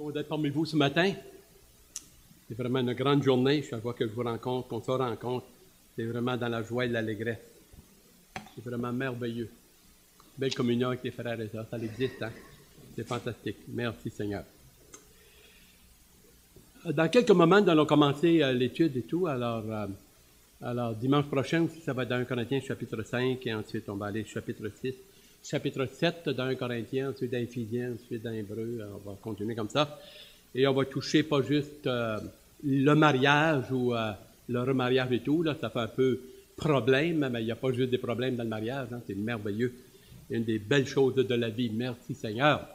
Bon d'être parmi vous ce matin. C'est vraiment une grande journée. Chaque fois que je vous rencontre, qu'on se rencontre, c'est vraiment dans la joie et l'allégresse. C'est vraiment merveilleux. Belle communion avec les frères et sœurs. Ça existe, hein? C'est fantastique. Merci Seigneur. Dans quelques moments, nous allons commencer l'étude et tout. Alors, dimanche prochain, ça va être dans 1 Corinthiens chapitre 5, et ensuite on va aller chapitre 6, chapitre 7 dans 1 Corinthiens, ensuite dans Éphésiens, ensuite dans Hébreux. On va continuer comme ça. Et on va toucher pas juste le mariage ou le remariage et tout. Là, ça fait un peu problème, mais il n'y a pas juste des problèmes dans le mariage. Hein, c'est merveilleux. Une des belles choses de la vie. Merci Seigneur.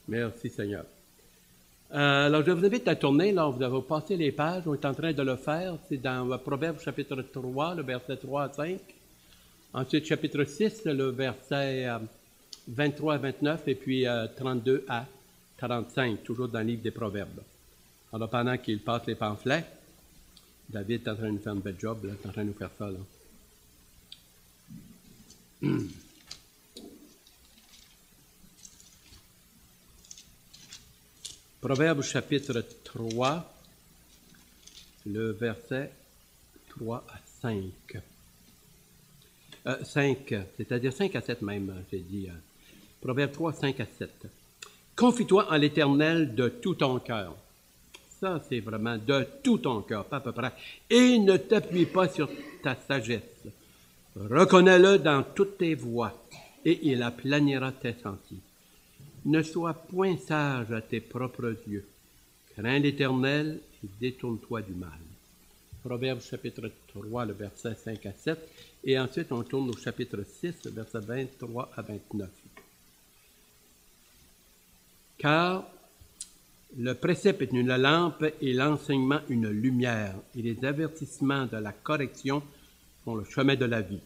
Merci Seigneur. Alors, je vous invite à tourner. Là, vous avez passé les pages. On est en train de le faire. C'est dans Proverbes chapitre 3, le verset 3 à 5. Ensuite, chapitre 6, le verset 23 à 29. Et puis 32 à 35, toujours dans le livre des Proverbes. Alors, pendant qu'il passe les pamphlets, David est en train de nous faire un bel job. Là, il est en train de nous faire ça. Là. Proverbe chapitre 3, le verset 3 à 5. 5, c'est-à-dire 5 à 7 même, j'ai dit. Proverbe 3, 5 à 7. Confie-toi en l'Éternel de tout ton cœur. Ça, c'est vraiment de tout ton cœur, pas à peu près. Et ne t'appuie pas sur ta sagesse. Reconnais-le dans toutes tes voies, et il aplanira tes sentiers. Ne sois point sage à tes propres yeux. Crains l'Éternel et détourne-toi du mal. Proverbe chapitre 3, le verset 5 à 7. Et ensuite, on tourne au chapitre 6, verset 23 à 29. Car le précepte est une lampe et l'enseignement une lumière, et les avertissements de la correction sont le chemin de la vie.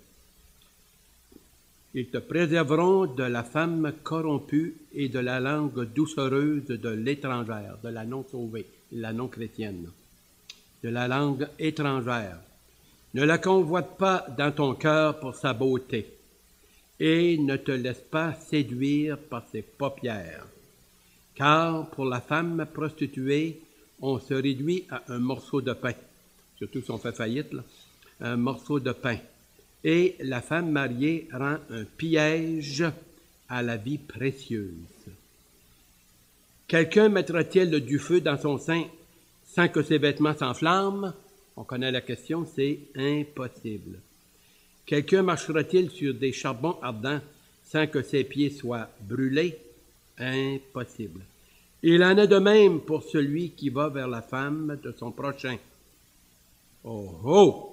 Ils te préserveront de la femme corrompue et de la langue doucereuse de l'étrangère, de la non-sauvée, la non-chrétienne, de la langue étrangère. Ne la convoite pas dans ton cœur pour sa beauté, et ne te laisse pas séduire par ses paupières. Car pour la femme prostituée, on se réduit à un morceau de pain, surtout si on fait faillite, là, un morceau de pain. Et la femme mariée rend un piège à la vie précieuse. Quelqu'un mettra-t-il du feu dans son sein sans que ses vêtements s'enflamment? On connaît la question, c'est impossible. Quelqu'un marchera-t-il sur des charbons ardents sans que ses pieds soient brûlés? Impossible. Il en est de même pour celui qui va vers la femme de son prochain. Oh oh!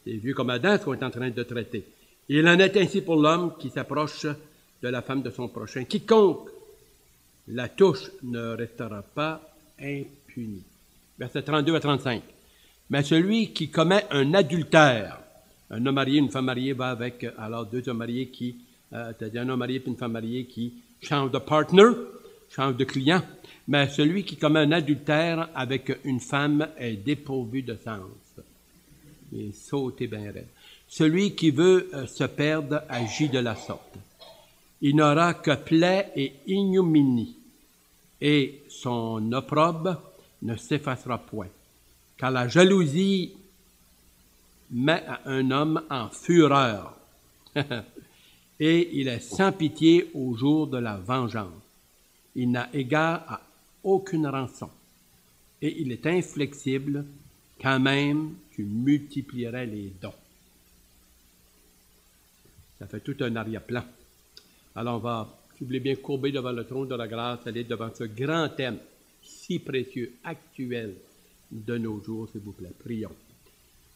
C'est vu comme Adam ce qu'on est en train de traiter. Il en est ainsi pour l'homme qui s'approche de la femme de son prochain. Quiconque la touche ne restera pas impuni. Versets 32 à 35. Mais celui qui commet un adultère, un homme marié, une femme mariée va avec, alors deux hommes mariés qui, c'est-à-dire un homme marié et une femme mariée qui changent de partner, changent de client, mais celui qui commet un adultère avec une femme est dépourvu de sens. Il est sauté bien raide. Celui qui veut se perdre agit de la sorte. Il n'aura que plaie et ignominie, et son opprobre ne s'effacera point. Car la jalousie met un homme en fureur, et il est sans pitié au jour de la vengeance. Il n'a égard à aucune rançon, et il est inflexible quand même tu multiplierais les dons. Ça fait tout un arrière-plan. Alors on va, si vous voulez bien, courber devant le trône de la grâce, aller devant ce grand thème si précieux, actuel de nos jours, s'il vous plaît. Prions.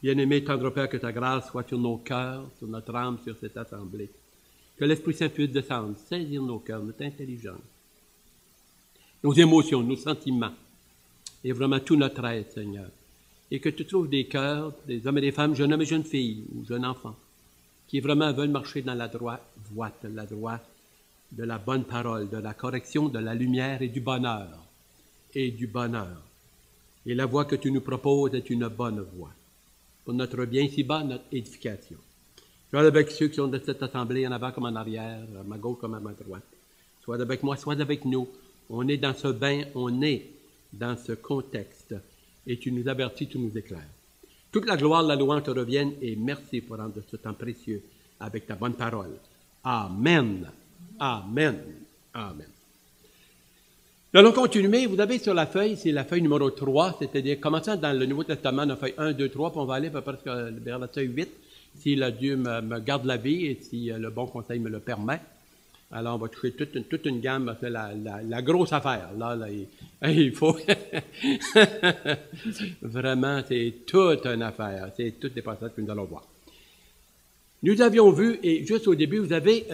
Bien-aimé, tendre Père, que ta grâce soit sur nos cœurs, sur notre âme, sur cette assemblée. Que l'Esprit Saint puisse descendre, saisir nos cœurs, notre intelligence, nos émotions, nos sentiments, et vraiment tout notre être, Seigneur. Et que tu trouves des cœurs, des hommes et des femmes, jeunes hommes et jeunes filles, ou jeunes enfants, qui vraiment veulent marcher dans la droite voie, la droite de la bonne parole, de la correction, de la lumière et du bonheur. Et du bonheur. Et la voie que tu nous proposes est une bonne voie. Pour notre bien ici-bas, notre édification. Sois avec ceux qui sont de cette assemblée, en avant comme en arrière, à ma gauche comme à ma droite. Sois avec moi, sois avec nous. On est dans ce bain, on est dans ce contexte. Et tu nous avertis, tu nous éclaires. Toute la gloire, la louange te reviennent et merci pour rendre ce temps précieux avec ta bonne parole. Amen. Amen. Amen. Nous allons continuer. Vous avez sur la feuille, c'est la feuille numéro 3, c'est-à-dire commençant dans le Nouveau Testament, la feuille 1, 2, 3, puis on va aller à peu près vers la feuille 8, si le Dieu me garde la vie et si le bon conseil me le permet. Alors, on va toucher toute une gamme, c'est la grosse affaire. Là, il faut... Vraiment, c'est toute une affaire. C'est toutes les passages que nous allons voir. Nous avions vu, et juste au début, vous avez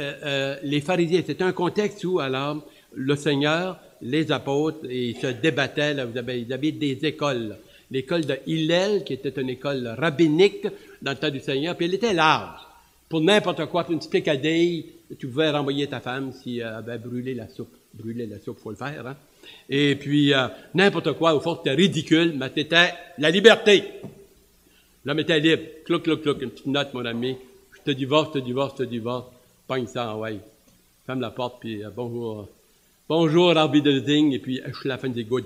les pharisiens. C'était un contexte où, alors, le Seigneur, les apôtres, ils se débattaient. Là, ils avaient des écoles. L'école de Hillel, qui était une école rabbinique dans le temps du Seigneur, puis elle était large. Pour n'importe quoi, pour une petite picadille, tu pouvais renvoyer ta femme si elle avait brûlé la soupe. Brûler la soupe, il faut le faire, hein. Et puis, n'importe quoi, au fond, c'était ridicule, mais c'était la liberté. L'homme était libre. Clouc, clouc, clouc, une petite note, mon ami. Je te divorce, pogne ça, ouais. Ferme la porte, puis bonjour. Bonjour, Harvey de Zing, et puis je suis la fin des good.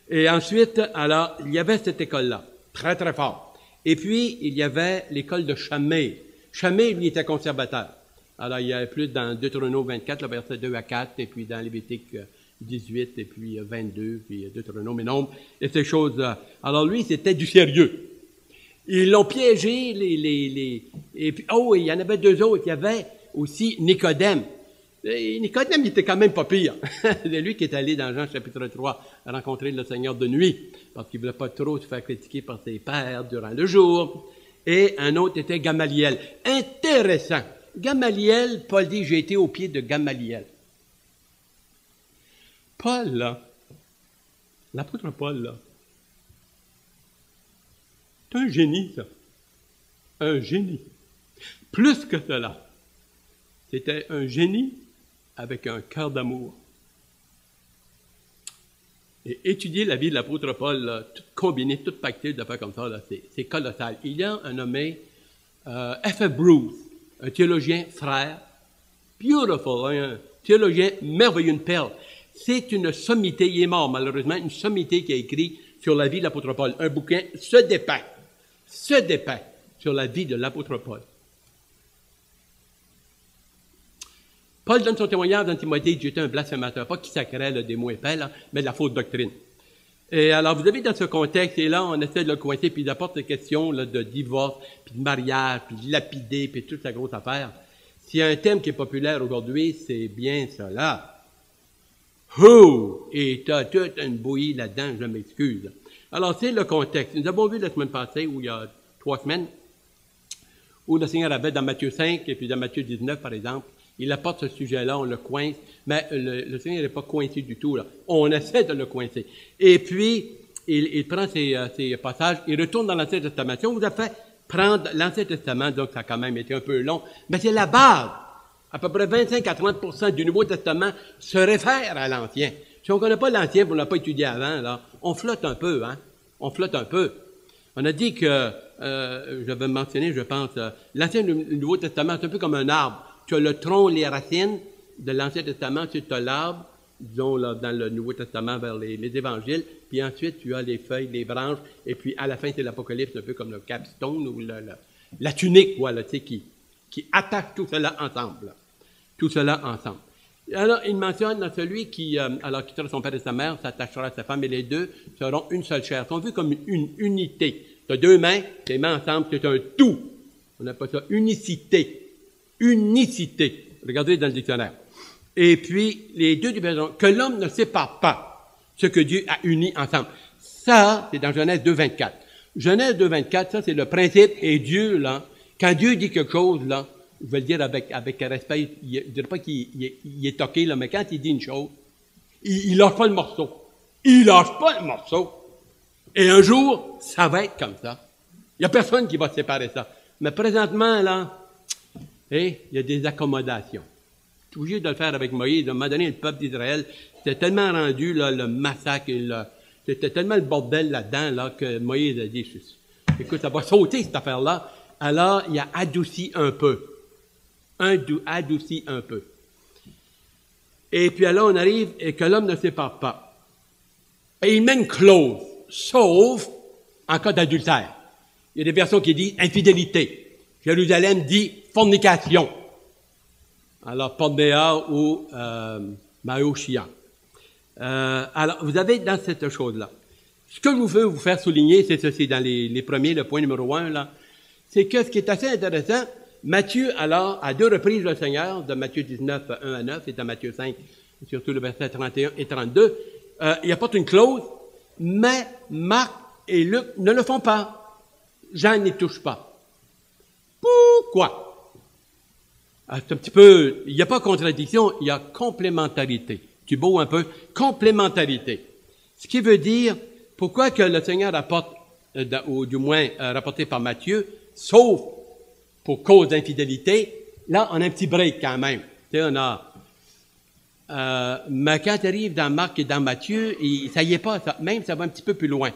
Et ensuite, alors, il y avait cette école-là, très, très fort. Et puis, il y avait l'école de Shammai. Shammai, lui, était conservateur. Alors, il y avait plus dans Deutéronome 24, le verset 2 à 4, et puis dans Lévitique 18, et puis 22, puis Deutéronome et Nombre, et ces choses-là. Alors, lui, c'était du sérieux. Ils l'ont piégé, et puis, il y en avait deux autres. Il y avait aussi Nicodème. Et Nicodème, il était quand même pas pire. C'est lui qui est allé dans Jean chapitre 3 rencontrer le Seigneur de nuit, parce qu'il voulait pas trop se faire critiquer par ses pairs durant le jour. Et un autre était Gamaliel. Intéressant. Gamaliel, Paul dit, j'ai été au pied de Gamaliel. Paul, là, l'apôtre Paul, là, c'est un génie, ça. Un génie. Plus que cela. C'était un génie avec un cœur d'amour. Et étudier la vie de l'apôtre Paul, là, tout combiné, tout pacté de faire comme ça, là, c'est colossal. Il y a un nommé F.F. Bruce, un théologien frère, beautiful, un théologien merveilleux, une perle. C'est une sommité, il est mort malheureusement, une sommité qui a écrit sur la vie de l'apôtre Paul. Un bouquin se dépeint sur la vie de l'apôtre Paul. Paul donne son témoignage dans Timothée, j'étais un blasphémateur, pas qui sacrait des mots épais, là, mais de la fausse doctrine. Et alors, vous avez dans ce contexte, et là, on essaie de le coincer, puis il apporte des questions là, de divorce, puis de mariage, puis de lapider, puis toute sa grosse affaire. S'il y a un thème qui est populaire aujourd'hui, c'est bien cela. Et t'as toute une bouillie là-dedans, je m'excuse. Alors, c'est le contexte. Nous avons vu la semaine passée, ou il y a 3 semaines, où le Seigneur avait dans Matthieu 5, et puis dans Matthieu 19, par exemple, il apporte ce sujet-là, on le coince, mais le Seigneur n'est pas coincé du tout, là. On essaie de le coincer. Et puis, il prend ces passages, il retourne dans l'Ancien Testament. Si on vous a fait prendre l'Ancien Testament, donc ça a quand même été un peu long, mais c'est la base. À peu près 25 à 30% du Nouveau Testament se réfère à l'Ancien. Si on ne connaît pas l'Ancien, on ne l'a pas étudié avant, là, on flotte un peu, hein. On flotte un peu. On a dit que, j'avais mentionné, je pense, l'Ancien et le Nouveau Testament, c'est un peu comme un arbre. Tu as le tronc, les racines de l'Ancien Testament, tu as l'arbre, disons là, dans le Nouveau Testament vers les évangiles, puis ensuite tu as les feuilles, les branches, et puis à la fin c'est l'Apocalypse, un peu comme le capstone ou la tunique, voilà, tu sais, qui attache tout cela ensemble. Là. Tout cela ensemble. Alors, il mentionne dans celui qui quittera son père et sa mère, s'attachera à sa femme, et les deux seront une seule chair. Ils sont vus comme une unité. Tu as 2 mains, tes mains ensemble, c'est un tout. On appelle ça unicité. Unicité. Regardez dans le dictionnaire. Et puis, les deux divisions, que l'homme ne sépare pas ce que Dieu a uni ensemble. Ça, c'est dans Genèse 2.24. Genèse 2.24, ça, c'est le principe. Et Dieu, là, quand Dieu dit quelque chose, là, je vais le dire avec respect, je ne dirais pas qu'il est toqué, là, mais quand il dit une chose, il lâche pas le morceau. Il lâche pas le morceau. Et un jour, ça va être comme ça. Il n'y a personne qui va séparer ça. Mais présentement, là, il y a des accommodations. Tu es obligé de le faire avec Moïse. À un moment donné, le peuple d'Israël, c'était tellement rendu, là, le massacre, c'était tellement le bordel là-dedans, là, que Moïse a dit, écoute, ça va sauter, cette affaire-là. Alors, il a adouci un peu. Adouci un peu. Et puis là, on arrive et que l'homme ne sépare pas. Et il met une clause, sauf en cas d'adultère. Il y a des versions qui disent infidélité. Jérusalem dit fornication. Alors, pornéa ou maoshia. Alors, vous avez dans cette chose-là. Ce que je veux vous faire souligner, c'est ceci, dans les premiers, le point numéro 1, là, c'est que ce qui est assez intéressant, Matthieu, alors, à 2 reprises, le Seigneur, de Matthieu 19, 1 à 9, et dans Matthieu 5, surtout le verset 31 et 32, il apporte une clause, mais Marc et Luc ne le font pas. Jean n'y touche pas. Pourquoi? C'est un petit peu, il n'y a pas contradiction, il y a complémentarité. Tu beau un peu? Complémentarité. Ce qui veut dire, pourquoi que le Seigneur apporte, ou du moins rapporté par Matthieu, sauf pour cause d'infidélité, là, on a un petit break quand même. Tu sais, on a... mais quand tu arrives dans Marc et dans Matthieu, ça y est pas, ça, même ça va un petit peu plus loin.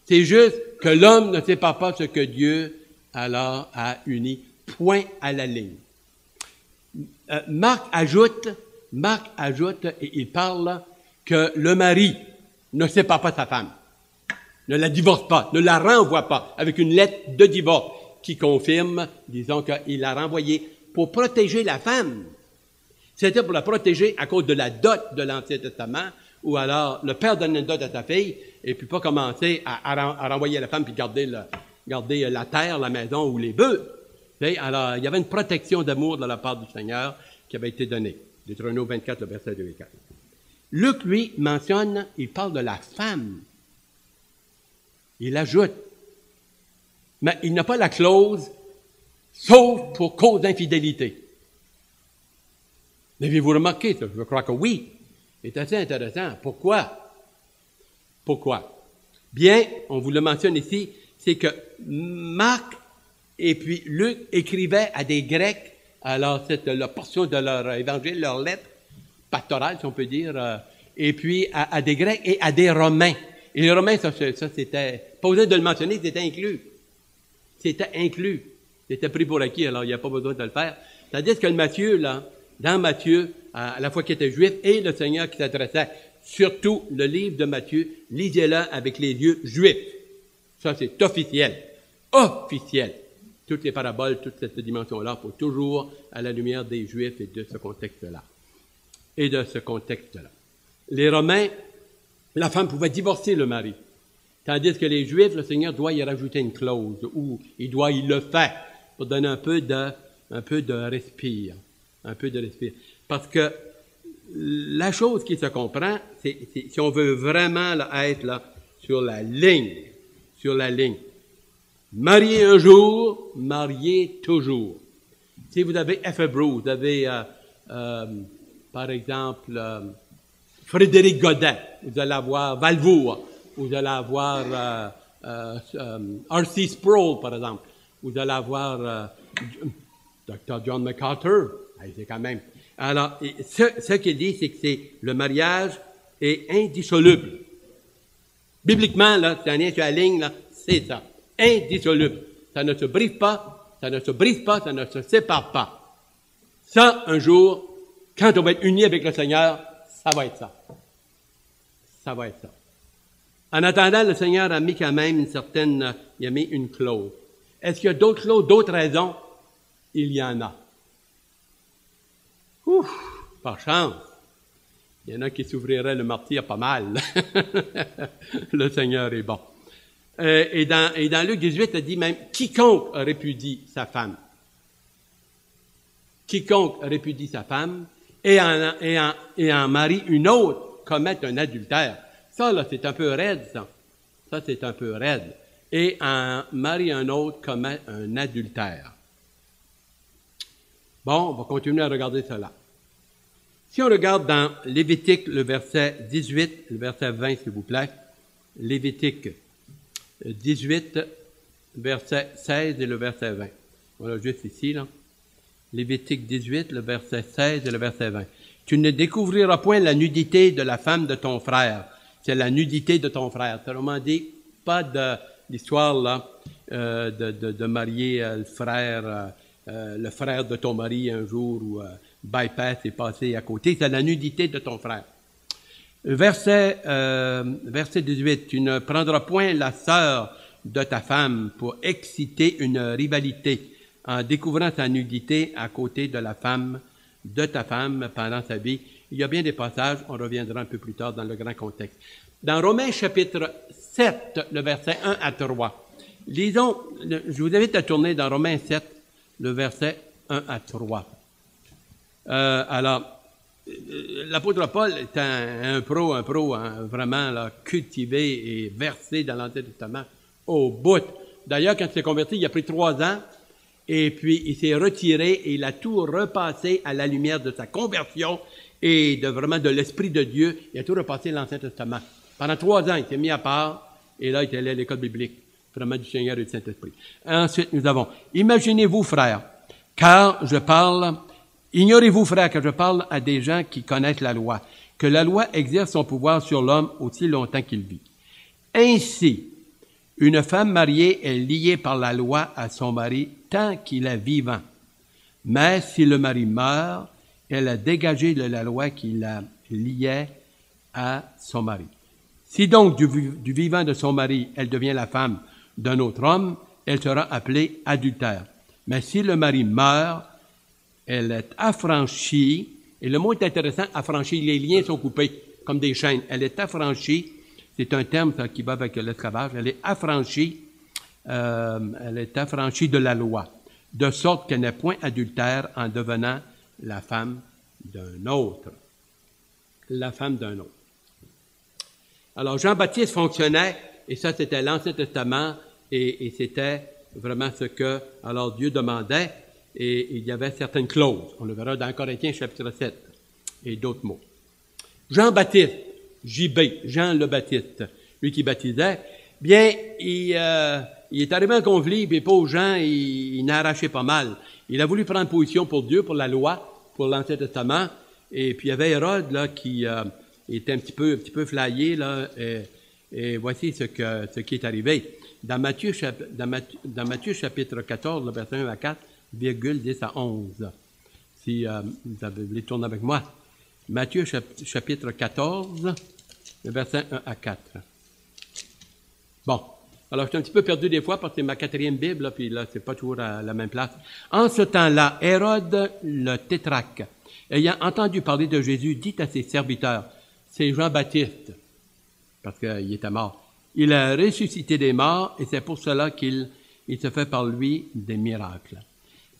C'est juste que l'homme ne sépare pas ce que Dieu, alors, a uni. Point à la ligne. Marc ajoute, et il parle que le mari ne sépare pas sa femme, ne la divorce pas, ne la renvoie pas, avec une lettre de divorce qui confirme, disons qu'il l'a renvoyée pour protéger la femme. C'était pour la protéger à cause de la dot de l'Ancien Testament, ou alors le père donne une dot à sa fille, et puis pas commencer à renvoyer la femme puis garder la terre, la maison ou les bœufs. Alors, il y avait une protection d'amour de la part du Seigneur qui avait été donnée. Deutéronome 24, le verset 2 et 4. Luc, lui, mentionne, il parle de la femme. Il ajoute, mais il n'a pas la clause, sauf pour cause d'infidélité. L'avez-vous remarqué, ça? Je crois que oui. C'est assez intéressant. Pourquoi? Bien, on vous le mentionne ici, c'est que Marc et puis Luc écrivaient à des Grecs, alors c'est la portion de leur évangile, leur lettre pastorale, si on peut dire, et puis à des Grecs et à des Romains. Et les Romains, ça c'était, pas besoin de le mentionner, c'était inclus. C'était pris pour acquis, alors il n'y a pas besoin de le faire. C'est-à-dire que le Matthieu, là, dans Matthieu, à la fois qui était juif et le Seigneur qui s'adressait, surtout le livre de Matthieu, lisez-le avec les yeux juifs. Ça, c'est officiel. Officiel. Toutes les paraboles, toute cette dimension-là, pour toujours à la lumière des Juifs et de ce contexte-là. Les Romains, la femme pouvait divorcer le mari. Tandis que les Juifs, le Seigneur doit y rajouter une clause, ou il le faire, pour donner un peu de respire. Parce que la chose qui se comprend, c'est si on veut vraiment là, être là, sur la ligne. Marié un jour, marié toujours. Si vous avez F. Bruce, vous avez, par exemple, Frédéric Godet, vous allez avoir Valvour, vous allez avoir R.C. Sproul, par exemple, vous allez avoir Dr. John MacArthur, c'est quand même. Alors, ce qu'il dit, c'est que le mariage est indissoluble. Bibliquement, là, c'est un lien sur la ligne, là, c'est ça. Indissoluble. Ça ne se brise pas, ça ne se sépare pas. Ça, un jour, quand on va être uni avec le Seigneur, ça va être ça. En attendant, le Seigneur a mis quand même il a mis une clause. Est-ce qu'il y a d'autres clauses, d'autres raisons? Il y en a. Par chance. Il y en a qui s'ouvriraient le martyre pas mal. Le Seigneur est bon. Et dans Luc 18, il dit même, quiconque répudie sa femme. Quiconque répudie sa femme et en marie une autre commet un adultère. Ça, là, c'est un peu raide, ça. Et en marie un autre commet un adultère. Bon, on va continuer à regarder cela. Si on regarde dans Lévitique, le verset 18, le verset 20, s'il vous plaît. Lévitique 18, verset 16 et le verset 20. Voilà, juste ici, là. Lévitique 18, le verset 16 et le verset 20. Tu ne découvriras point la nudité de la femme de ton frère. C'est la nudité de ton frère. Autrement dit, pas de l'histoire, là, de marier le frère le frère de ton mari un jour ou bypass est passé à côté. C'est la nudité de ton frère. Verset 18. Tu ne prendras point la sœur de ta femme pour exciter une rivalité en découvrant sa nudité à côté de la femme de ta femme pendant sa vie. Il y a bien des passages, on reviendra un peu plus tard dans le grand contexte. Dans Romains chapitre 7, le verset 1 à 3, lisons, je vous invite à tourner dans Romains 7, le verset 1 à 3. L'apôtre Paul est un pro, hein, vraiment là, cultivé et versé dans l'Ancien Testament au bout. D'ailleurs, quand il s'est converti, il a pris 3 ans, et puis il s'est retiré et il a tout repassé à la lumière de sa conversion et de l'Esprit de Dieu. Il a tout repassé l'Ancien Testament. Pendant 3 ans, il s'est mis à part, et là, il est allé à l'école biblique, vraiment du Seigneur et du Saint-Esprit. Ensuite, nous avons, imaginez-vous, frères, ignorez-vous, frères, que je parle à des gens qui connaissent la loi, que la loi exerce son pouvoir sur l'homme aussi longtemps qu'il vit. Ainsi, une femme mariée est liée par la loi à son mari tant qu'il est vivant. Mais si le mari meurt, elle a dégagé de la loi qui la liait à son mari. Si donc du vivant de son mari, elle devient la femme d'un autre homme, elle sera appelée adultère. Mais si le mari meurt, elle est affranchie, et le mot est intéressant, affranchie, les liens sont coupés comme des chaînes. Elle est affranchie, c'est un terme qui va avec l'esclavage, elle est affranchie de la loi, de sorte qu'elle n'est point adultère en devenant la femme d'un autre. La femme d'un autre. Alors, Jean-Baptiste fonctionnait, et ça, c'était l'Ancien Testament, et c'était vraiment ce que, alors, Dieu demandait, et il y avait certaines clauses. On le verra dans Corinthiens, chapitre 7, et d'autres mots. Jean-Baptiste, JB, Jean le Baptiste, lui qui baptisait, bien, il est arrivé en conflit, puis pauvre Jean, il n'a arraché pas mal. Il a voulu prendre position pour Dieu, pour la loi, pour l'Ancien Testament, et puis il y avait Hérode, là, qui était un petit peu flyé, là, et voici ce qui est arrivé. Dans Matthieu chapitre 14, le verset 1 à 4, virgule 10 à 11. Si vous voulez tourner avec moi. Matthieu chapitre 14, le verset 1 à 4. Bon. Alors, je suis un petit peu perdu des fois parce que c'est ma 4e Bible, là, puis là, c'est pas toujours à la même place. En ce temps-là, Hérode le tétrarque, ayant entendu parler de Jésus, dit à ses serviteurs, c'est Jean-Baptiste, parce qu'il était mort. Il a ressuscité des morts, et c'est pour cela qu'il se fait par lui des miracles.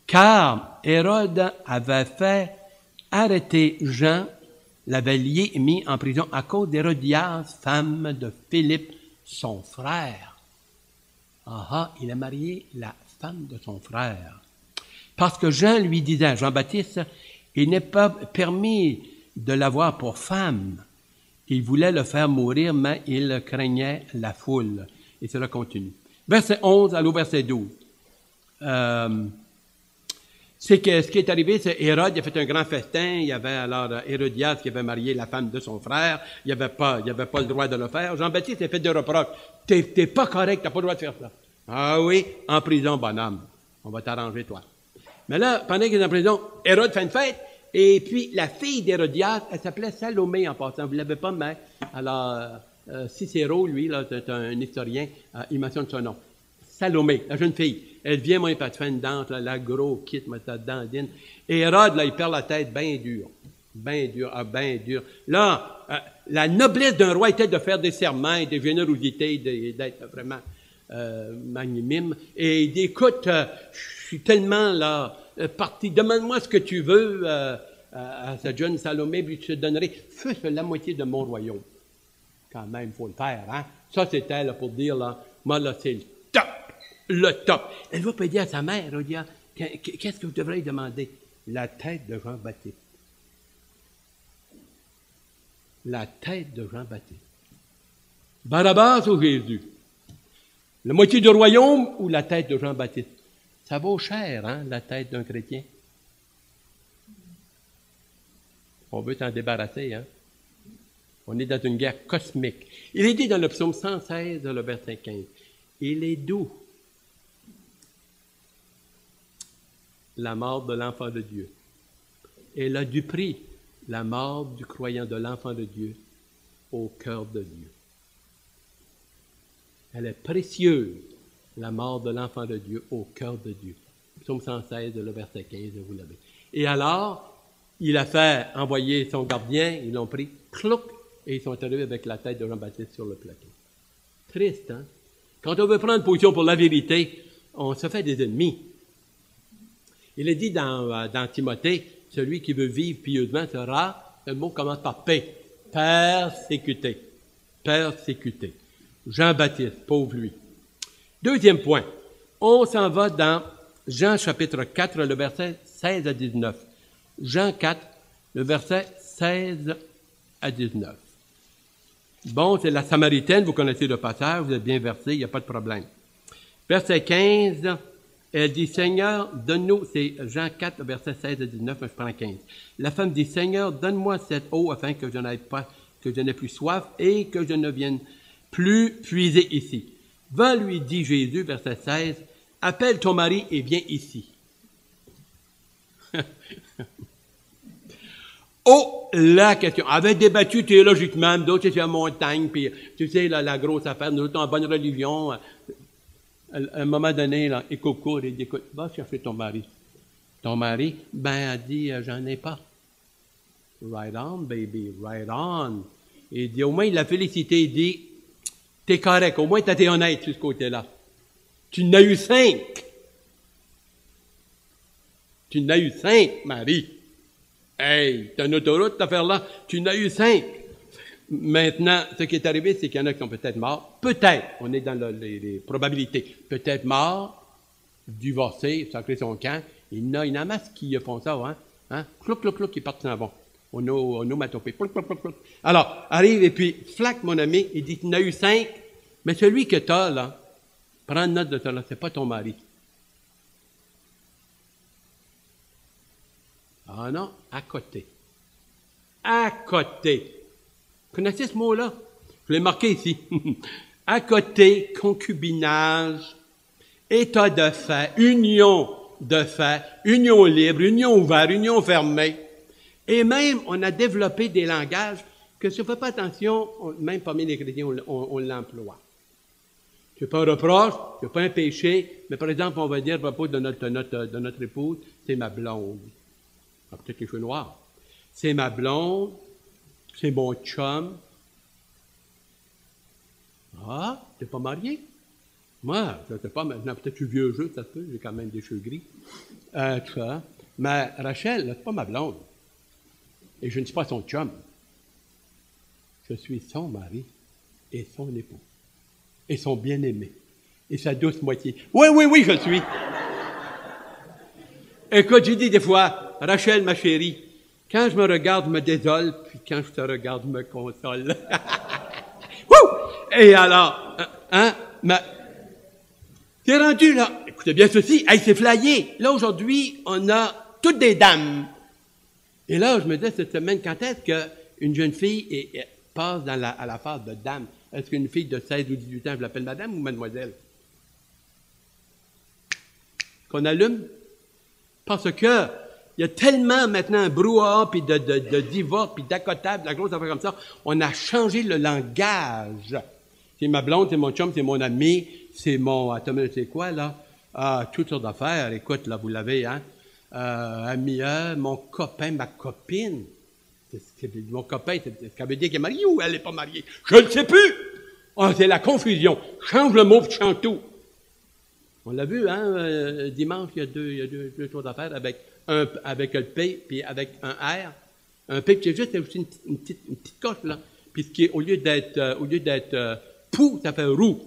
Car Hérode avait fait arrêter Jean, l'avait lié et mis en prison à cause d'Hérodias, femme de Philippe, son frère. Il a marié la femme de son frère. Parce que Jean lui disait, Jean-Baptiste, il n'est pas permis de l'avoir pour femme. Il voulait le faire mourir, mais il craignait la foule. Et cela continue. Verset 11 au verset 12. C'est que ce qui est arrivé, c'est Hérode, il a fait un grand festin. Il y avait alors Hérodias qui avait marié la femme de son frère. Il n'y avait pas le droit de le faire. Jean-Baptiste a fait des reproches. T'es pas correct, t'as pas le droit de faire ça. Ah oui, en prison, bonhomme. On va t'arranger, toi. Mais là, pendant qu'il est en prison, Hérode fait une fête. Et puis, la fille d'Hérodias, elle s'appelait Salomé en passant. Vous ne l'avez pas, mais alors, Cicéro, lui, là, c'est un historien, il mentionne son nom. Salomé, la jeune fille. Elle vient, moi, pas te faire une dent, là, la gros kit, moi, ta dandine. Et Hérode, là, il perd la tête bien dur. Bien dur. Là, la noblesse d'un roi était de faire des serments et des générosités, d'être vraiment magnanime. Et il dit, écoute, je suis tellement, là, parti, demande-moi ce que tu veux à cette jeune Salomé, puis je te donnerai fût-ce la moitié de mon royaume. Quand même, il faut le faire, hein. Ça, c'était, là, pour dire, là, moi, là, c'est le top. Elle va pas dire à sa mère, elle va dire, qu'est-ce que vous devrez demander? La tête de Jean-Baptiste. La tête de Jean-Baptiste. Barabbas ou Jésus? La moitié du royaume ou la tête de Jean-Baptiste? Ça vaut cher, hein, la tête d'un chrétien. On veut s'en débarrasser, hein. On est dans une guerre cosmique. Il est dit dans le psaume 116, le verset 15, il est doux. la mort de l'enfant de Dieu. Elle a du prix, la mort du croyant, de l'enfant de Dieu, au cœur de Dieu. Elle est précieuse, la mort de l'enfant de Dieu, au cœur de Dieu. Psaume 116, le verset 15, vous l'avez. Et alors, il a fait envoyer son gardien, ils l'ont pris, clouc, et ils sont arrivés avec la tête de Jean-Baptiste sur le plateau. Triste, hein? Quand on veut prendre position pour la vérité, on se fait des ennemis. Il est dit dans Timothée, celui qui veut vivre pieusement sera, le mot commence par paix, persécuté. Persécuté. Jean-Baptiste, pauvre lui. Deuxième point, on s'en va dans Jean chapitre 4, le verset 16 à 19. Jean 4, le verset 16 à 19. Bon, c'est la Samaritaine, vous connaissez le passage, vous êtes bien versé, il n'y a pas de problème. Verset 15, elle dit, Seigneur, donne-nous, c'est Jean 4, verset 16 à 19, mais je prends 15. La femme dit, Seigneur, donne-moi cette eau afin que je n'ai plus soif et que je ne vienne plus puiser ici. Va, lui dit Jésus, verset 16, appelle ton mari et viens ici. Oh, la question. Avait débattu théologiquement, d'autres c'est la montagne, puis tu sais, la grosse affaire, nous autres en bonne religion. À un moment donné, là, et Coco, il dit, écoute, va chercher ton mari. Ton mari, ben, elle dit, j'en ai pas. Right on, baby, right on. Il dit, au moins, il l'a félicité, il dit, t'es correct, au moins, t'as été honnête sur ce côté-là. Tu n'as eu 5. Tu n'as eu 5, Marie. Hey, t'as une autoroute, cette affaire-là. Tu n'as eu 5. Maintenant, ce qui est arrivé, c'est qu'il y en a qui sont peut-être morts. Peut-être, on est dans les probabilités. Peut-être morts, divorcés, sacré son camp. Il y en a masse qui font ça, hein? Clouc, clouc, clouc, qui partent s'en vont. Onomatopée. Clouc, clouc, clouc, clouc. Alors, arrive et puis, flac, mon ami, il dit, tu n'as eu 5, mais celui que t'as, là, prends note de ça, là, c'est pas ton mari. Ah non, à côté. À côté. Vous connaissez ce mot-là? Je l'ai marqué ici. À côté, concubinage, état de fait, union de fait, union libre, union ouverte, union fermée. Et même, on a développé des langages que si on ne fait pas attention, même parmi les chrétiens, on l'emploie. Ce n'est pas un reproche, ce n'est pas un péché, mais par exemple, on va dire à propos de notre épouse, c'est ma blonde. Ah, peut-être les cheveux noirs. C'est ma blonde, c'est mon chum. Ah, t'es pas marié? Moi, je ne sais pas, maintenant, peut-être que je suis vieux jeu, ça se peut, j'ai quand même des cheveux gris. Tout ça. Mais Rachel, c'est pas ma blonde. Et je ne suis pas son chum. Je suis son mari et son époux. Et son bien-aimé. Et sa douce moitié. Oui, je le suis. Écoute, j'ai dit des fois, Rachel, ma chérie, quand je me regarde, je me désole, puis quand je te regarde, je me console. Et alors, mais, t'es rendu là, écoutez bien ceci, hey, c'est flyé. Là, aujourd'hui, on a toutes des dames. Et là, je me disais cette semaine, quand est-ce qu'une jeune fille passe à la phase de dame? Est-ce qu'une fille de 16 ou 18 ans, je l'appelle madame ou mademoiselle? Qu'on allume? Parce que il y a tellement maintenant un brouhaha, puis de divorce, puis d'accotage, la grosse affaire comme ça, on a changé le langage. C'est ma blonde, c'est mon chum, c'est mon ami, c'est mon... Attends, c'est quoi, là? Toutes sortes d'affaires. Écoute, là, vous l'avez, hein? Ami, mon copain, ma copine. Mon copain, c'est ça veut dire qu'il est marié ou elle n'est pas mariée? Je ne sais plus! C'est la confusion. Change le mot, puis change tout. On l'a vu, hein, dimanche, il y a deux choses à faire avec le P, puis avec un R. Un P, c'est juste aussi une petite coche, là. Puis ce qui est, au lieu d'être pou, ça fait roux.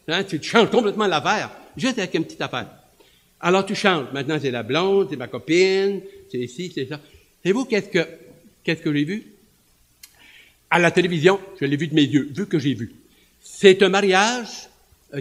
Hein, tu changes complètement l'affaire, juste avec une petite affaire. Alors tu changes. Maintenant, c'est la blonde, c'est ma copine, c'est ici, c'est ça. Savez-vous qu'est-ce que j'ai vu? À la télévision, je l'ai vu de mes yeux, vu que j'ai vu. C'est un mariage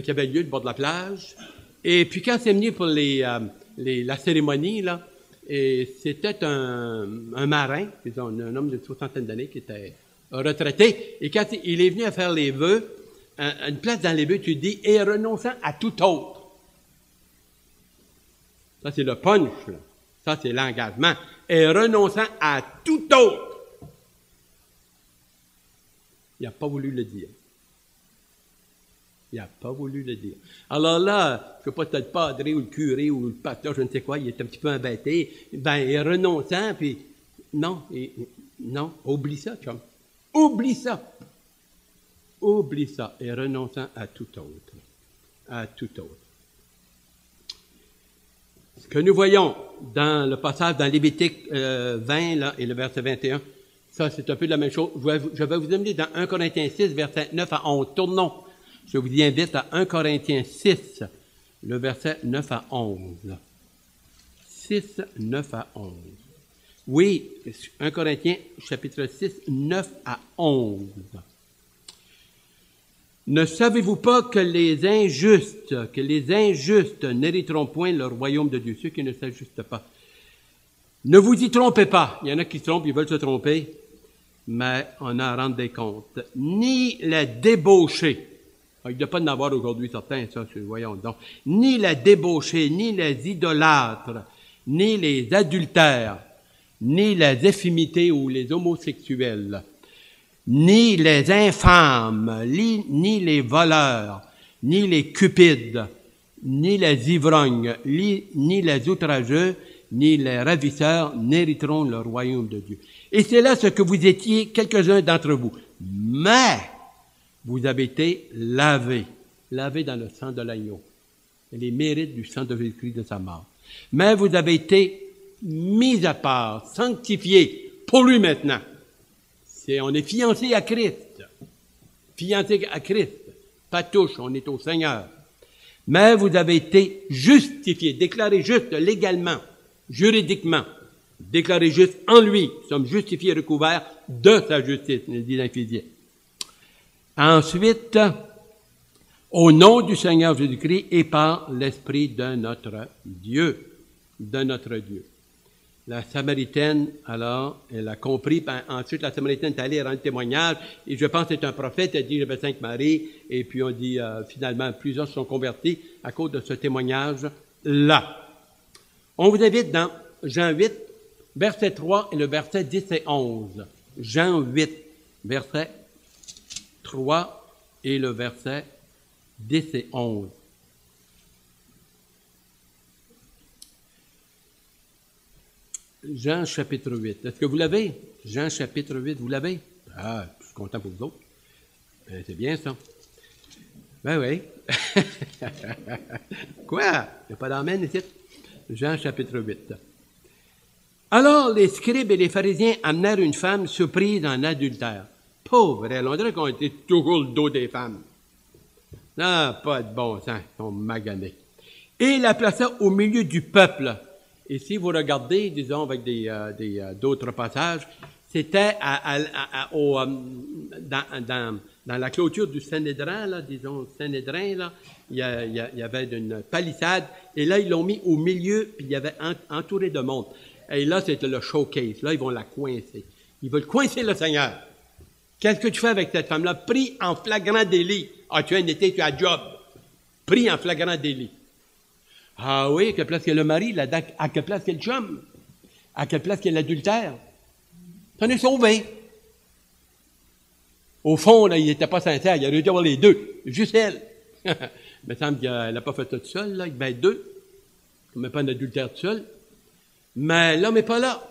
qui avait lieu au bord de la plage. Et puis quand c'est venu pour la cérémonie, là, et c'était un marin, disons, un homme de 60 d'années qui était retraité. Et quand il est venu à faire les vœux, une place dans les vœux, tu dis, et renonçant à tout autre. Ça, c'est le punch, là. Ça, c'est l'engagement. Et renonçant à tout autre. Il n'a pas voulu le dire. Il n'a pas voulu le dire. Alors là, je ne sais pas, peut-être le padre ou le curé ou le pasteur, je ne sais quoi, il est un petit peu embêté. Ben, et renonçant, puis non, non, oublie ça, chum. Oublie ça. Oublie ça. Et renonçant à tout autre. À tout autre. Ce que nous voyons dans le passage dans Lévitique 20 là, et le verset 21, ça c'est un peu la même chose. Je vais vous amener dans 1 Corinthiens 6, verset 9 à 11. Tournons. Je vous y invite à 1 Corinthiens 6, le verset 9 à 11. 6, 9 à 11. Oui, 1 Corinthiens, chapitre 6, 9 à 11. Ne savez-vous pas que les injustes n'hériteront point le royaume de Dieu, ceux qui ne s'ajustent pas. Ne vous y trompez pas. Il y en a qui se trompent, ils veulent se tromper, mais on a à rendre des comptes. Ni la débauchée. Il ne doit pas en avoir aujourd'hui certains, ça, voyons donc. Ni la débauchée, ni les idolâtres, ni les adultères, ni les effimités ou les homosexuels, ni les infâmes, ni les voleurs, ni les cupides, ni les ivrognes, ni les outrageux, ni les ravisseurs n'hériteront le royaume de Dieu. Et c'est là ce que vous étiez, quelques-uns d'entre vous. Mais vous avez été lavés dans le sang de l'agneau, les mérites du sang de Jésus-Christ de sa mort. Mais vous avez été mis à part, sanctifiés pour lui maintenant. On est fiancés à Christ. Fiancés à Christ. Pas touche, on est au Seigneur. Mais vous avez été justifiés, déclarés justes légalement, juridiquement, déclarés justes en lui. Nous sommes justifiés et recouverts de sa justice, nous dit l'Éphésiens. Ensuite, au nom du Seigneur Jésus-Christ et par l'Esprit de notre Dieu. De notre Dieu. La Samaritaine, alors, elle a compris. Ensuite, la Samaritaine est allée rendre témoignage. Et je pense que c'est un prophète. Elle dit, j'avais 5 maris. Et puis, on dit, finalement, plusieurs se sont convertis à cause de ce témoignage-là. On vous invite dans Jean 8, verset 3 et le verset 10 et 11. Jean 8, verset 3 et le verset 10 et 11. Jean chapitre 8. Est-ce que vous l'avez? Jean chapitre 8, vous l'avez? Ah, je suis content pour vous autres. C'est bien ça. Ben oui. Quoi? Il n'y a pas d'amène ici? Jean chapitre 8. Alors les scribes et les pharisiens amenèrent une femme surprise en adultère. Pauvre elle, on dirait qu'on était toujours le dos des femmes. Ah, pas de bon sens, ils sont maganés. Et la plaça au milieu du peuple. Et si vous regardez, disons, avec d'autres passages, c'était dans la clôture du Sanhédrin, là, disons, Sanhédrin, là, il y avait une palissade, et là, ils l'ont mis au milieu, puis il y avait entouré de monde. Et là, c'était le showcase. Là, ils vont la coincer. Ils veulent coincer le Seigneur. Qu'est-ce que tu fais avec cette femme-là? Pris en flagrant délit. Ah, tu as un été, tu as job. Pris en flagrant délit. Ah oui, à quelle place qu'il y a le mari, à quelle place qu'il y a le chum, à quelle place qu'il y a l'adultère. T'en es sauvé. Au fond, là, il n'était pas sincère, il aurait dû avoir les deux, juste elle. Il me semble qu'elle n'a pas fait ça toute seule, là, il devait être deux. On ne met pas un adultère tout seul. Mais l'homme n'est pas là.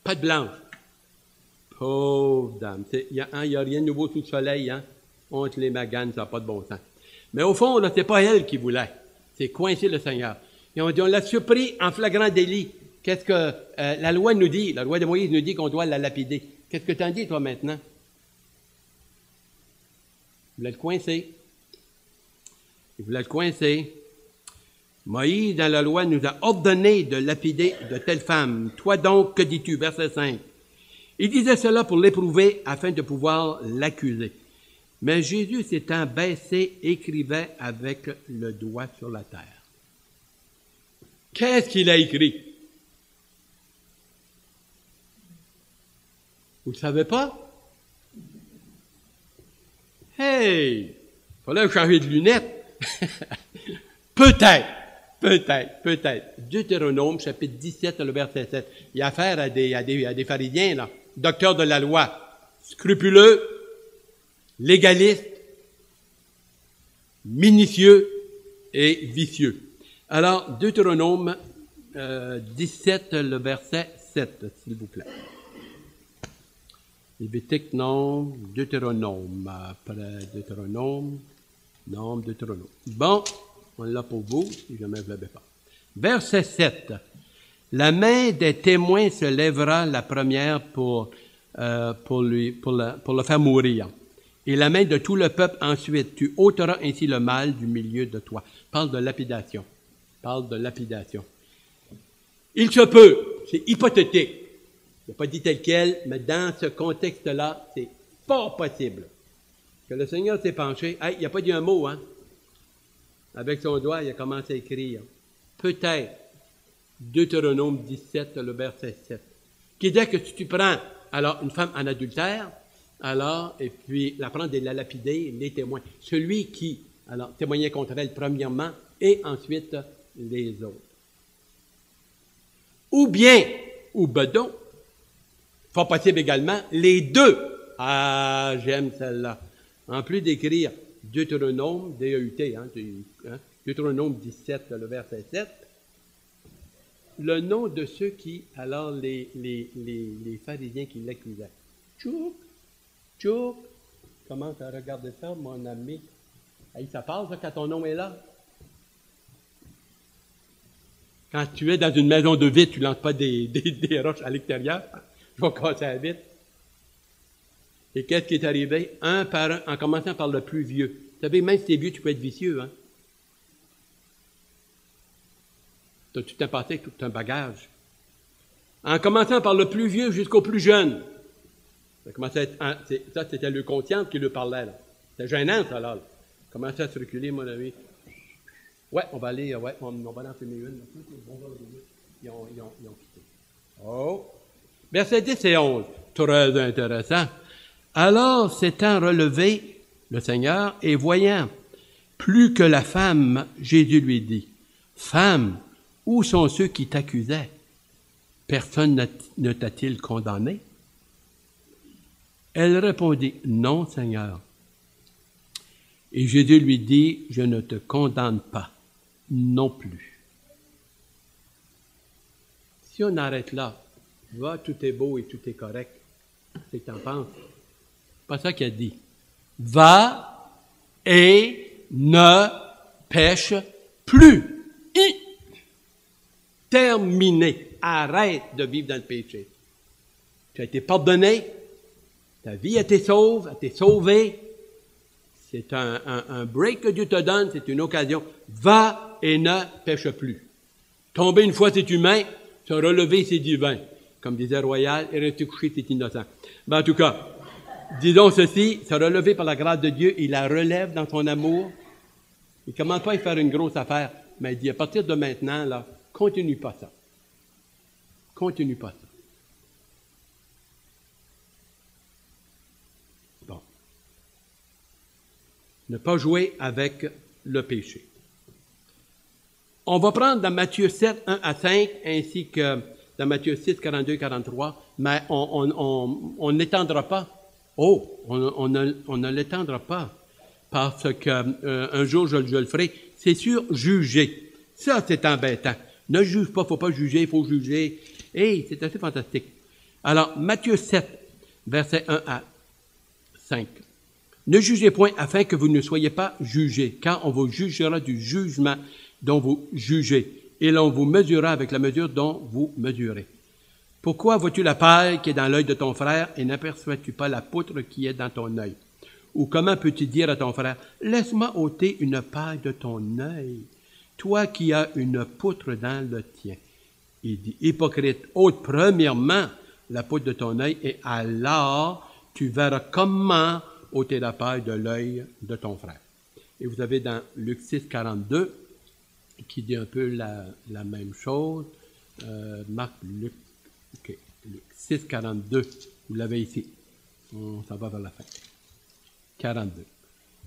Pas de blanche. Pauvre dame. Il n'y a rien de nouveau sous le soleil, hein. On te les magane, ça n'a pas de bon sens. Mais au fond, là, c'est pas elle qui voulait. C'est coincer le Seigneur. Et on dit, on l'a surpris en flagrant délit. Qu'est-ce que la loi nous dit? La loi de Moïse nous dit qu'on doit la lapider. Qu'est-ce que tu en dis, toi, maintenant? Il voulait le coincer. Il voulait le coincer. Moïse, dans la loi, nous a ordonné de lapider de telle femme. Toi donc, que dis-tu? Verset 5. Il disait cela pour l'éprouver afin de pouvoir l'accuser. Mais Jésus, s'étant baissé, écrivait avec le doigt sur la terre. Qu'est-ce qu'il a écrit? Vous ne le savez pas? Hey! Il fallait changer de lunettes. Peut-être. Peut-être, peut-être. Deutéronome, chapitre 17, le verset 7. Il y a affaire à des pharisiens, là. Docteurs de la loi. Scrupuleux, légalistes, minutieux et vicieux. Alors, Deutéronome 17, le verset 7, s'il vous plaît. Lévitique, non. Deutéronome. Après Deutéronome. Non, Deutéronome. Bon, on l'a pour vous, si jamais vous ne l'avez pas. Verset 7. La main des témoins se lèvera la première pour le faire mourir. Et la main de tout le peuple ensuite. Tu ôteras ainsi le mal du milieu de toi. Parle de lapidation. Parle de lapidation. Il se peut, c'est hypothétique. Il n'a pas dit tel quel, mais dans ce contexte-là, c'est pas possible. Que le Seigneur s'est penché. Hey, il n'a pas dit un mot, hein? Avec son doigt, il a commencé à écrire. Peut-être, Deutéronome 17, le verset 7, qui dit que si tu prends, alors, une femme en adultère, alors, et puis la prendre et la lapider, les témoins. Celui qui, alors, témoignait contre elle premièrement, et ensuite les autres. Ou bien, ou bedon, fort possible également, les deux. Ah, j'aime celle-là. En plus d'écrire Deutéronome, D-E-U-T, Deutéronome 17, le verset 7, le nom de ceux qui, alors, les pharisiens qui l'accusaient. Tchouk, commence à regarder ça, mon ami. Hey, ça passe, quand ton nom est là. Quand tu es dans une maison de vitre, tu ne lances pas des roches à l'extérieur. Tu vas casser la vitre. Et qu'est-ce qui est arrivé? Un par un, en commençant par le plus vieux. Vous savez, même si tu es vieux, tu peux être vicieux, hein? Tu as tout un passé, tout un bagage. En commençant par le plus vieux jusqu'au plus jeune. Ça commençait à être, ça, c'était le conscience qui lui parlait, là. C'était gênant, ça, là. Commençait à se reculer, mon ami. Ouais, on va aller, on va en fumer une. Ils ont quitté. Oh! Versets 10 et 11. Très intéressant. Alors, s'étant relevé, le Seigneur, et voyant plus que la femme, Jésus lui dit, « Femme, où sont ceux qui t'accusaient? Personne ne t'a-t-il condamné? » Elle répondit, « Non, Seigneur. » Et Jésus lui dit, « Je ne te condamne pas non plus. » Si on arrête là, va, tout est beau et tout est correct, c'est que t'en penses. Pas ça qu'il a dit. Va et ne pêche plus. Terminé. Arrête de vivre dans le péché. Tu as été pardonné. Ta vie a été sauve, a été sauvée. C'est un break que Dieu te donne, c'est une occasion. Va et ne pêche plus. Tomber une fois, c'est humain. Se relever, c'est divin. Comme disait Royal, et rester couché, c'est innocent. Ben, en tout cas, disons ceci, se relever par la grâce de Dieu, il la relève dans son amour. Il ne commence pas à y faire une grosse affaire, mais il dit, à partir de maintenant, là, continue pas ça. Continue pas ça. Bon. Ne pas jouer avec le péché. On va prendre dans Matthieu 7, 1 à 5, ainsi que dans Matthieu 6, 42 et 43, mais on n'étendra pas. Oh, on ne l'étendra pas, parce que un jour je le ferai. C'est sûr, juger. Ça, c'est embêtant. Ne juge pas, faut pas juger, il faut juger. Hey, c'est assez fantastique. Alors, Matthieu 7, versets 1 à 5. Ne jugez point afin que vous ne soyez pas jugés, car on vous jugera du jugement dont vous jugez, et l'on vous mesurera avec la mesure dont vous mesurez. Pourquoi vois-tu la paille qui est dans l'œil de ton frère et n'aperçois-tu pas la poutre qui est dans ton œil? Ou comment peux-tu dire à ton frère, laisse-moi ôter une paille de ton œil, toi qui as une poutre dans le tien? Il dit, hypocrite, ôte premièrement la poutre de ton œil, et alors tu verras comment ôter la paille de l'œil de ton frère. Et vous avez dans Luc 6, 42, qui dit un peu la même chose. Marc, Luc, okay. Luc 6, 42, vous l'avez ici. On s'en va vers la fin. 42.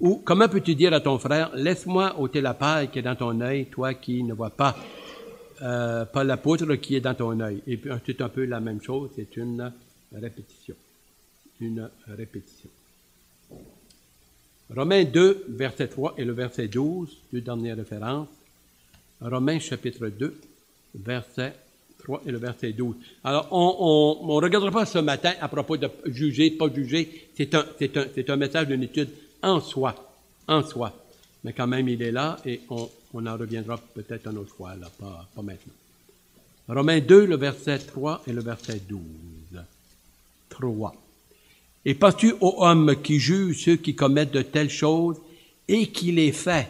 Ou comment peux-tu dire à ton frère, laisse-moi ôter la paille qui est dans ton œil, toi qui ne vois pas la poutre qui est dans ton œil. Et puis c'est un peu la même chose, c'est une répétition. Une répétition. Romains 2, verset 3 et le verset 12, deux dernières références. Romains chapitre 2, verset 3 et le verset 12. Alors, on ne regardera pas ce matin à propos de juger, pas juger. C'est un message d'une étude en soi. Mais quand même, il est là et on en reviendra peut-être une autre fois, là, pas maintenant. Romains 2, le verset 3 et le verset 12. 3. Et penses-tu aux hommes qui jugent ceux qui commettent de telles choses et qui les fait,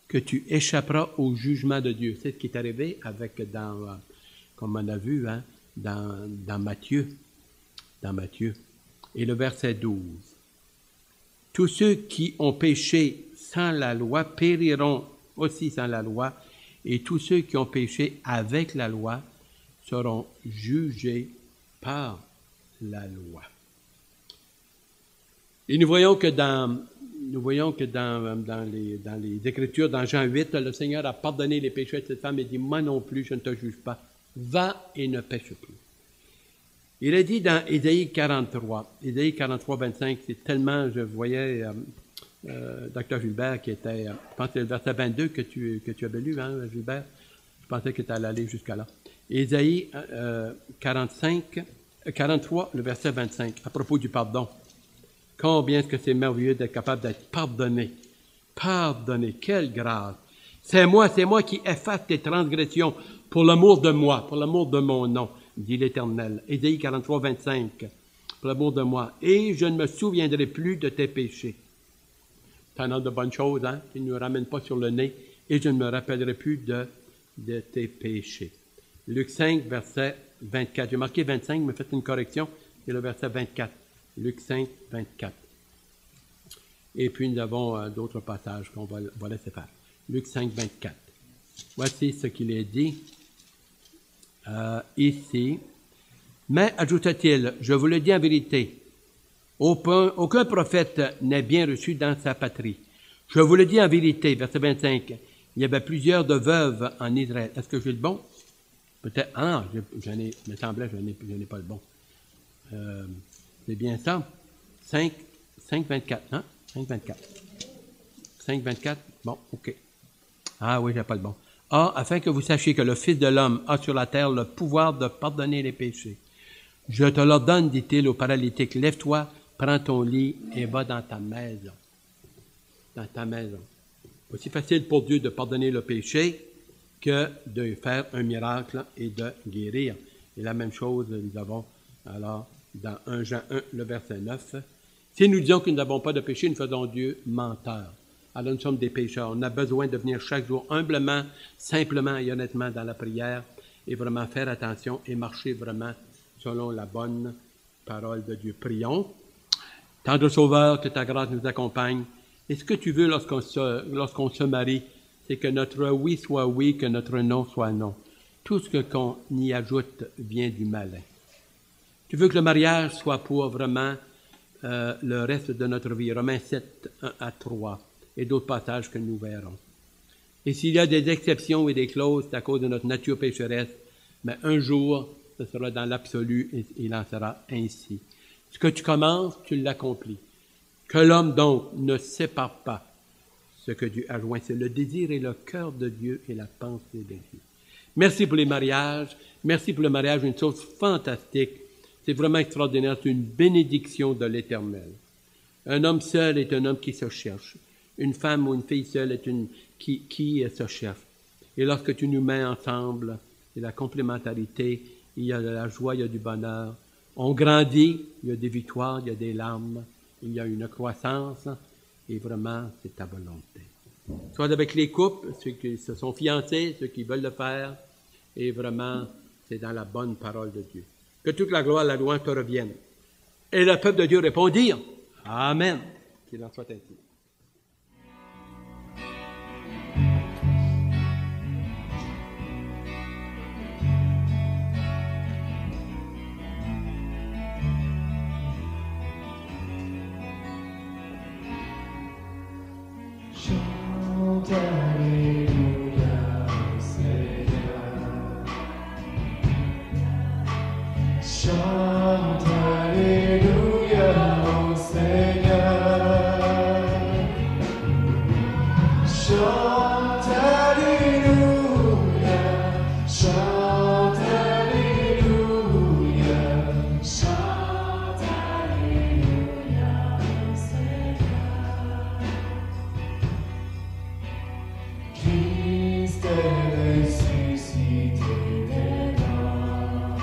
que tu échapperas au jugement de Dieu? C'est ce qui est arrivé comme on a vu, dans Matthieu. Dans Matthieu. Et le verset 12. Tous ceux qui ont péché sans la loi périront aussi sans la loi, et tous ceux qui ont péché avec la loi seront jugés par la loi. Et nous voyons que dans les Écritures, dans Jean 8, le Seigneur a pardonné les péchés de cette femme et dit, moi non plus, je ne te juge pas. Va et ne pêche plus. Il a dit dans Ésaïe 43, 25, c'est tellement, je voyais Dr. Gilbert qui était, je pense que c'est le verset 22 que tu avais lu, Gilbert. Je pensais que tu allais aller jusqu'à là. Ésaïe 43, le verset 25, à propos du pardon. Combien est-ce que c'est merveilleux d'être capable d'être pardonné. Pardonné, quelle grâce. C'est moi qui efface tes transgressions pour l'amour de moi, pour l'amour de mon nom, dit l'Éternel. Ésaïe 43, 25, pour l'amour de moi. Et je ne me souviendrai plus de tes péchés. C'est un ordre de bonnes choses, qui ne nous ramène pas sur le nez. Et je ne me rappellerai plus de tes péchés. Luc 5, verset 24. J'ai marqué 25, mais faites une correction. C'est le verset 24. Luc 5, 24. Et puis nous avons d'autres passages qu'on va laisser faire. Luc 5, 24. Voici ce qu'il est dit ici. Mais, ajouta-t-il, je vous le dis en vérité, aucun prophète n'est bien reçu dans sa patrie. Je vous le dis en vérité, verset 25, il y avait plusieurs de veuves en Israël. Est-ce que j'ai le bon? Peut-être, il me semblait que je n'ai pas le bon. C'est bien ça. 5, 24, 5, 24. 5, 24, bon, ok. Ah oui, j'ai pas le bon. Afin que vous sachiez que le Fils de l'homme a sur la terre le pouvoir de pardonner les péchés. Je te l'ordonne, dit-il au paralytique, lève-toi, prends ton lit et va dans ta maison. Dans ta maison. Aussi facile pour Dieu de pardonner le péché que de faire un miracle et de guérir. Et la même chose, nous avons alors dans 1 Jean 1, le verset 9. Si nous disons que nous n'avons pas de péché, nous faisons Dieu menteur. Alors nous sommes des pécheurs. On a besoin de venir chaque jour humblement, simplement et honnêtement dans la prière et vraiment faire attention et marcher vraiment selon la bonne parole de Dieu. Prions. Tendre Sauveur, que ta grâce nous accompagne. Et ce que tu veux lorsqu'on se marie, c'est que notre oui soit oui, que notre non soit non. Tout ce qu'on y ajoute vient du malin. Tu veux que le mariage soit pour vraiment le reste de notre vie. Romains 7, 1 à 3 et d'autres passages que nous verrons. Et s'il y a des exceptions et des clauses, c'est à cause de notre nature pécheresse, mais un jour, ce sera dans l'absolu et il en sera ainsi. Ce que tu commences, tu l'accomplis. Que l'homme donc ne sépare pas ce que Dieu a joint. C'est le désir et le cœur de Dieu et la pensée de Dieu. Merci pour les mariages. Merci pour le mariage, une chose fantastique. C'est vraiment extraordinaire. C'est une bénédiction de l'Éternel. Un homme seul est un homme qui se cherche. Une femme ou une fille seule est une qui se cherche. Et lorsque tu nous mets ensemble, il y a la complémentarité, il y a de la joie, il y a du bonheur. On grandit, il y a des victoires, il y a des larmes, il y a une croissance, et vraiment, c'est ta volonté. Soit avec les couples, ceux qui se sont fiancés, ceux qui veulent le faire, et vraiment, c'est dans la bonne parole de Dieu. Que toute la gloire, la louange te revienne. Et le peuple de Dieu répondit, Amen. Qu'il en soit ainsi. Chante Alléluia au Seigneur. Chante Alléluia, chante Alléluia, chante Alléluia au Seigneur. Christ est ressuscité des morts.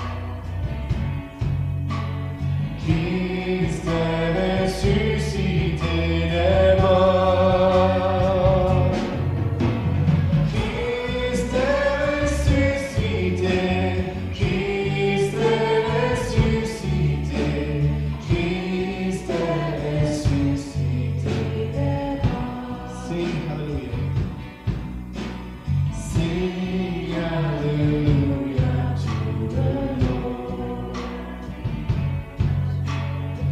Christ est ressuscité des morts. Christ est ressuscité. Christ est ressuscité. Christ est ressuscité des morts. Sing hallelujah. Sing hallelujah to the Lord.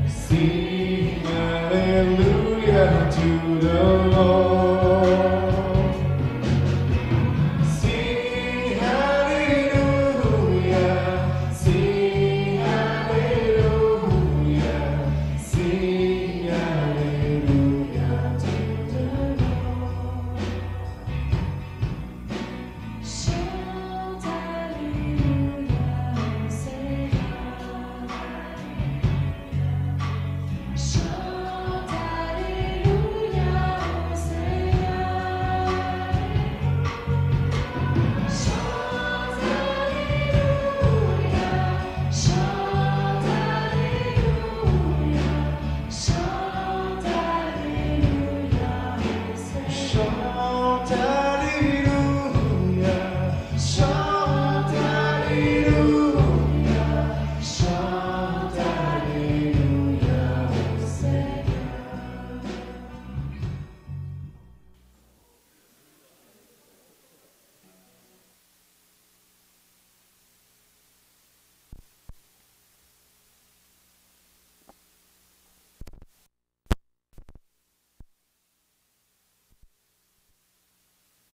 Sing hallelujah.